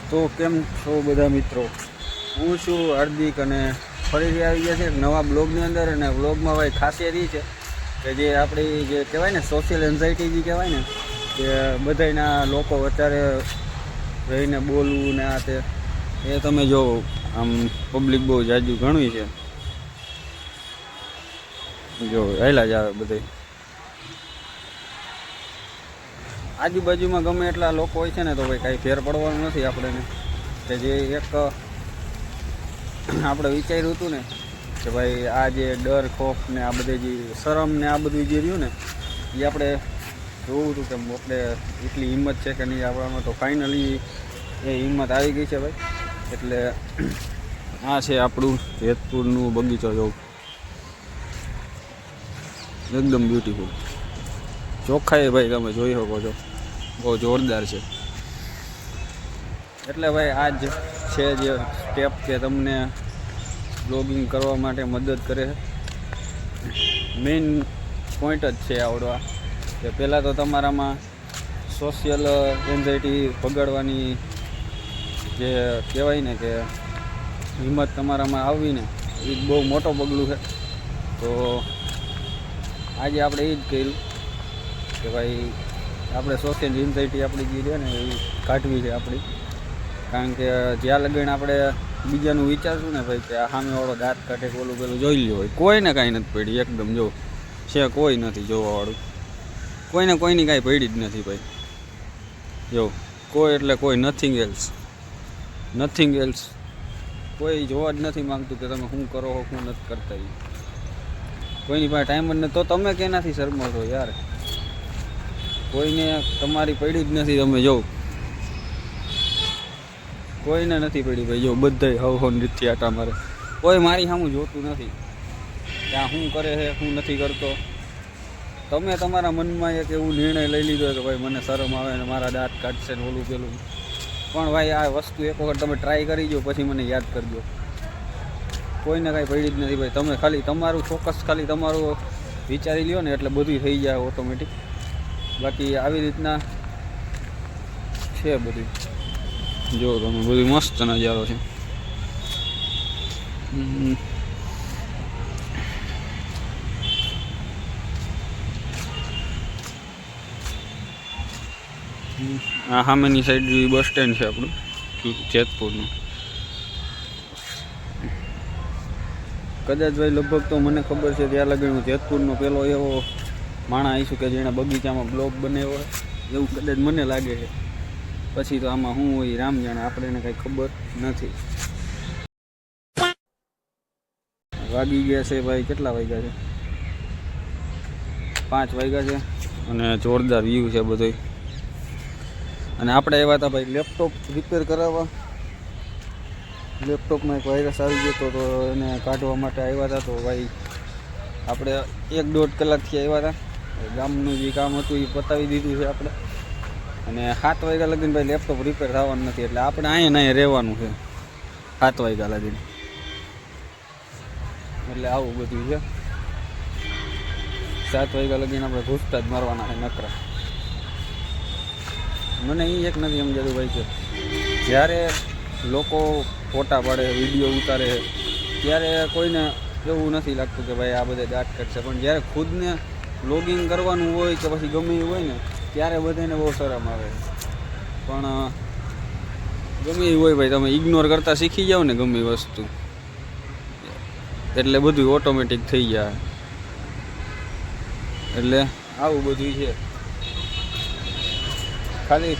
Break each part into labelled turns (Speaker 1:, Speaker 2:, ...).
Speaker 1: તો કેમ છો બધા મિત્રો? હું છું હાર્દિક અને ફરીથી આવી ગયા છે નવા બ્લોગની અંદર. અને બ્લોગમાં ભાઈ ખાસિયત એ છે કે જે આપણી જે કહેવાય ને સોશિયલ એન્ઝાઇટી જે કહેવાય ને કે બધાના લોકો અત્યારે રહીને બોલવું ને આ તે એ તમે જો આમ પબ્લિક બહુ જાજુ ઘણું છે. જો રહેલા જ આવે બધે આજુબાજુમાં ગમે એટલા લોકો હોય છે ને તો ભાઈ કાંઈ ફેર પડવાનું નથી આપણને. કે જે એક આપણે વિચાર્યું હતું ને કે ભાઈ આ જે ડર ખોફ ને આ બધે જે શરમ ને આ બધું જે રહ્યું ને એ આપણે જોવું હતું કે આપણે એટલી હિંમત છે કે નહીં આપણામાં. તો ફાઇનલી એ હિંમત આવી ગઈ છે ભાઈ. એટલે આ છે આપણું જેતપુરનું બગીચો. જોવું એકદમ બ્યુટીફુલ ચોખ્ખાઈ ભાઈ તમે જોઈ શકો છો, બહુ જોરદાર છે. એટલે ભાઈ આ જ છે જે સ્ટેપ કે તમને બ્લોગિંગ કરવા માટે મદદ કરે. મેઇન પોઈન્ટ જ છે આવડો આ કે પહેલાં તો તમારામાં સોશિયલ એન્ઝાઇટી ભગાડવાની જે કહેવાય ને કે હિંમત તમારામાં આવવી ને એ બહુ મોટો પગલું છે. તો આજે આપણે એ જ કર્યું કે ભાઈ આપણે સોશિયલ એન્ઝાઇટી આપણી જે છે ને એ કાઢવી છે આપણી. કારણ કે જ્યાં લગીને આપણે બીજાનું વિચારશું ને ભાઈ કે આ સામેવાળો દાંત કાઢે કે ઓલું પેલું જોઈ લ્યો હોય, કોઈને કાંઈ નથી પડી. એકદમ જો છે કોઈ નથી જોવાવાળું, કોઈને કોઈની કાંઈ પડી જ નથી ભાઈ. જો કોઈ એટલે કોઈ નથિંગ એલ્સ કોઈ જોવા જ નથી માગતું કે તમે શું કરો છો શું નથી કરતા. કોઈની પાસે ટાઈમ જ નથી. તો તમે કેનાથી શરમો છો યાર? કોઈને તમારી પડી જ નથી. તમે જો કોઈને નથી પડી ભાઈ. જો બધાય હવ નૃત્ય આટા મારે, કોઈ મારી સામું જોતું નથી કે આ શું કરે છે શું નથી કરતો. તમે તમારા મનમાં એક એવું નિર્ણય લઈ લીધો કે ભાઈ મને શરમ આવે ને મારા દાંત કાઢશે ને ઓલું પેલું. પણ ભાઈ આ વસ્તુ એક વખત તમે ટ્રાય કરી જો પછી મને યાદ કરજો. કોઈને કાંઈ પડી જ નથી ભાઈ. તમે ખાલી તમારું ફોકસ ખાલી તમારું વિચારી લ્યો ને એટલે બધું થઈ જાય ઓટોમેટિક. બાકી આવી રીતના છે બધું. જો તમે બધું મસ્ત નજારો છે. આ સામેની સાઈડ બસ સ્ટેન્ડ છે આપણું જેતપુરનું. કદાચ ભાઈ લગભગ તો મને ખબર છે ત્યાં લગી હું જેતપુરનો પેલો એવો માણસ આવીશું કે જેણે બગીચામાં બ્લોગ બનાવ્યો હોય એવું કદાચ મને લાગે છે. પછી તો આમાં શું હોય રામ જાણે, આપણે એને કાંઈ ખબર નથી. વાગી ગયા છે ભાઈ, કેટલા વાગ્યા છે? 5 વાગ્યા છે. અને જોરદાર વ્યૂ છે બધો. અને આપણે આવ્યા હતા ભાઈ લેપટોપ રિપેર કરાવવા. લેપટોપમાં એક વાયરસ આવી ગયો હતો તો એને કાઢવા માટે આવ્યા હતા. તો ભાઈ આપણે 1-1.5 કલાકથી આવ્યા હતા. ગામનું જે કામ હતું એ પતાવી દીધું છે આપણે. અને 7 વાગ્યા લગીને ભાઈ લેપટોપ રિપેર થવાનું નથી. એટલે આપણે અહીંયા રહેવાનું છે 7 વાગ્યા લગીને. એટલે આવું બધું છે. 7 વાગ્યા લગીને આપણે ઘૂસતા જ મારવાના છે નકરા. મને એ એક નથી સમજાતું ભાઈ કે જ્યારે લોકો ફોટા પાડે વિડીયો ઉતારે ત્યારે કોઈને એવું નથી લાગતું કે ભાઈ આ બધે દાંત કાઢશે. પણ જ્યારે ખુદને બ્લોગિંગ કરવાનું હોય કે પછી ગમે એવું હોય ને ત્યારે બધાને બહુ શરમ આવે. પણ ગમે એવું હોય ભાઈ તમે ઇગ્નોર કરતાં શીખી જાઓ ને ગમે એ વસ્તુ એટલે બધું ઓટોમેટિક થઈ જાય. એટલે આવું બધું છે. ખાલી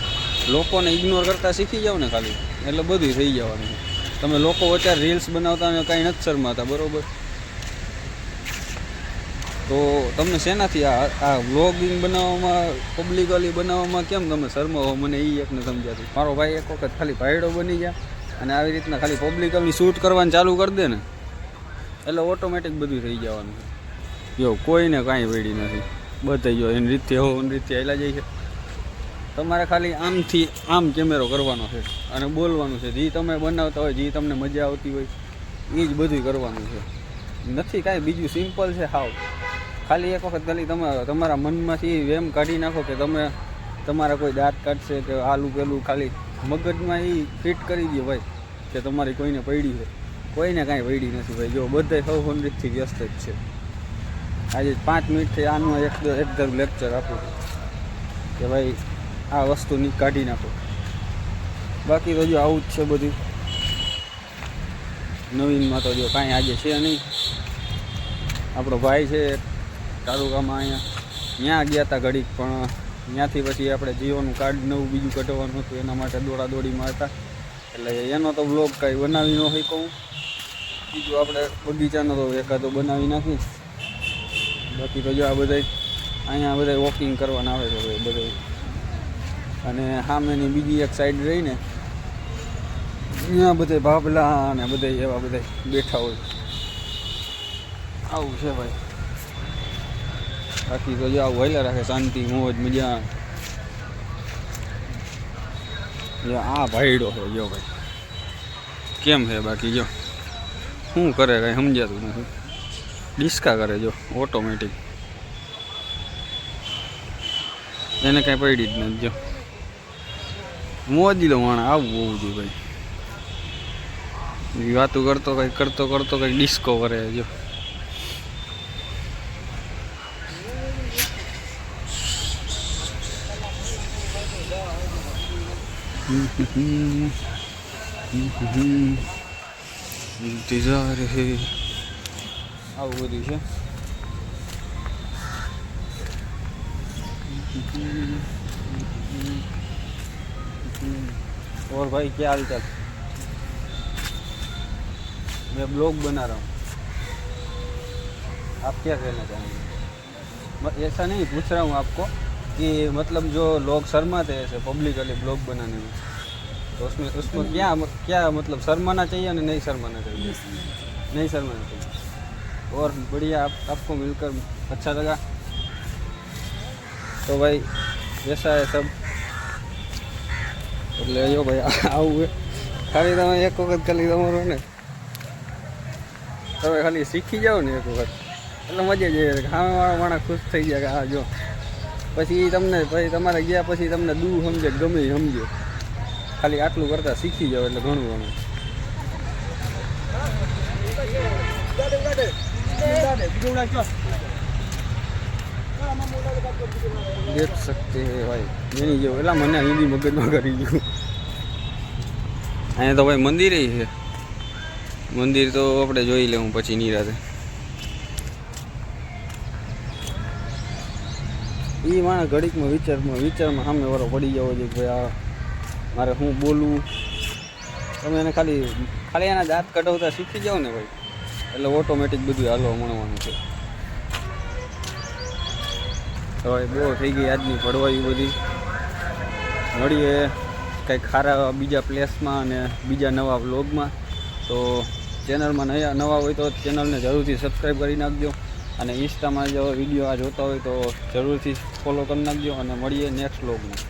Speaker 1: લોકોને ઇગ્નોર કરતાં શીખી જાઓ ને ખાલી એટલે બધું થઈ જવાનું. તમે લોકો અત્યારે રીલ્સ બનાવતા ને કાંઈ નથી શરમાતા બરાબર. તો તમને શેનાથી આ વ્લોગિંગ બનાવવામાં પબ્લિકલી બનાવવામાં કેમ તમે શરમાવો? મને એ એકને સમજાતું. મારો ભાઈ એક વખત ખાલી ભાઈડો બની ગયા અને આવી રીતના ખાલી પબ્લિકલી શૂટ કરવાનું ચાલુ કરી દે ને એટલે ઓટોમેટિક બધું થઈ જવાનું. જો કોઈને કાંઈ પડી નથી. બધા જો એ નૃત્ય હાલ્યા જાય છે. તમારે ખાલી આમથી આમ કેમેરો કરવાનો છે અને બોલવાનું છે. જે તમે બનાવતા હોય, જે તમને મજા આવતી હોય એ જ બધું કરવાનું છે. નથી કાંઈ બીજું, સિમ્પલ છે હાવ. ખાલી એક વખત ખાલી તમે તમારા મનમાંથી એમ કાઢી નાખો કે તમે તમારા કોઈ દાંત કાઢશે કે આલું પેલું ખાલી મગજમાં એ ફિટ કરી દો ભાઈ કે તમારી કોઈને પડી છે. કોઈને કાંઈ પડી નથી ભાઈ. જો બધા સૌ સંગીતથી વ્યસ્ત જ છે. આજે 5 મિનિટથી આનું એકદમ લેક્ચર આપું કે ભાઈ આ વસ્તુ કાઢી નાખો. બાકી તો જો આવું જ છે બધું. નવીનમાં તો જો કાંઈ આજે છે નહીં. આપણો ભાઈ છે તાલુકામાં અહીંયા ગયા હતા ઘડીક, પણ ત્યાંથી પછી આપણે જીઓનું કાર્ડ નવું બીજું કઢાવવાનું હતું, એના માટે દોડાદોડીમાં હતા. એટલે એનો તો બ્લોગ કાંઈ બનાવી ન શકું. બીજું આપણે બગીચાનો તો એકાદો બનાવી નાખી. બાકી તો જો આ બધા અહીંયા બધા વોકિંગ કરવાના આવે છે બધા. અને સામેની બીજી એક સાઈડ રહીને ત્યાં બધા ભાભલા અને બધા એવા બધા બેઠા હોય. આવું છે ભાઈ. બાકી તો જો આવું વહેલા રાખે, શાંતિ મોજ મજા. જો આ ભાઈડો છે જો ભાઈ કેમ છે. બાકી જો શું કરે કાંઈ સમજાતું નથી. ડિસ્કા કરે જો ઓટોમેટિક, એને કાંઈ પડી જ નથી. જો મોજી લો માણા આવું હોવું જોઈએ ભાઈ. વાતું કરતો કંઈક ડિસ્કો કરે જો. इंतजार है આવું બધું છે. और भाई क्या हाल चाल? मैं ब्लॉग बना रहा हूँ, आप क्या कहना चाहेंगे? ऐसा नहीं पूछ रहा हूँ आपको कि मतलब जो लोग शर्माते हैं ऐसे पब्लिकली ब्लॉग बनाने में, तो उसमें क्या मतलब शर्माना चाहिए ना नहीं शर्माना चाहिए? नहीं शर्माना चाहिए. और बढ़िया आपको मिलकर अच्छा लगा. तो भाई ऐसा है सब. એટલે જો ભાઈ આવું ખાલી તમે એક વખત ખાલી તમારું ને તમે ખાલી શીખી જાઓ ને એક વખત એટલે મજા જ આવે. સામે વાળા માણસ ખુશ થઈ જાય કે હા જો પછી તમને પછી તમારે ગયા પછી તમને દૂ સમજે ગમે સમજો. ખાલી આટલું કરતાં શીખી જાઓ એટલે ઘણું ઘણું. देख सकते हैं भाई नहीं जो एला मैंने हिंदी मगज में करी गયું. અહીંયા તો ભાઈ મંદિર છે. મંદિર તો આપણે જોઈ લેવું પછી નિરાતે. એ માણસ ઘડીકમાં વિચારમાં સામે વાળો પડી જવો જોઈએ કે ભાઈ આ મારે શું બોલવું. તમે એને ખાલી એના દાંત કઢાવતા શીખી જાઓ ને ભાઈ એટલે ઓટોમેટિક બધું હાલવા મળવાનું છે. હવે બહુ થઈ ગઈ આજની પડવાઈ બધી. મળીએ કંઈક સારા બીજા પ્લેસમાં અને બીજા નવા વ્લોગમાં. તો ચેનલમાં નવા હોય તો ચેનલને જરૂરથી સબસ્ક્રાઈબ કરી નાખજો. અને ઇન્સ્ટામાં જો વિડીયો આ જોતા હોય તો જરૂરથી ફોલો કરી નાખજો. અને મળીએ નેક્સ્ટ વ્લોગમાં.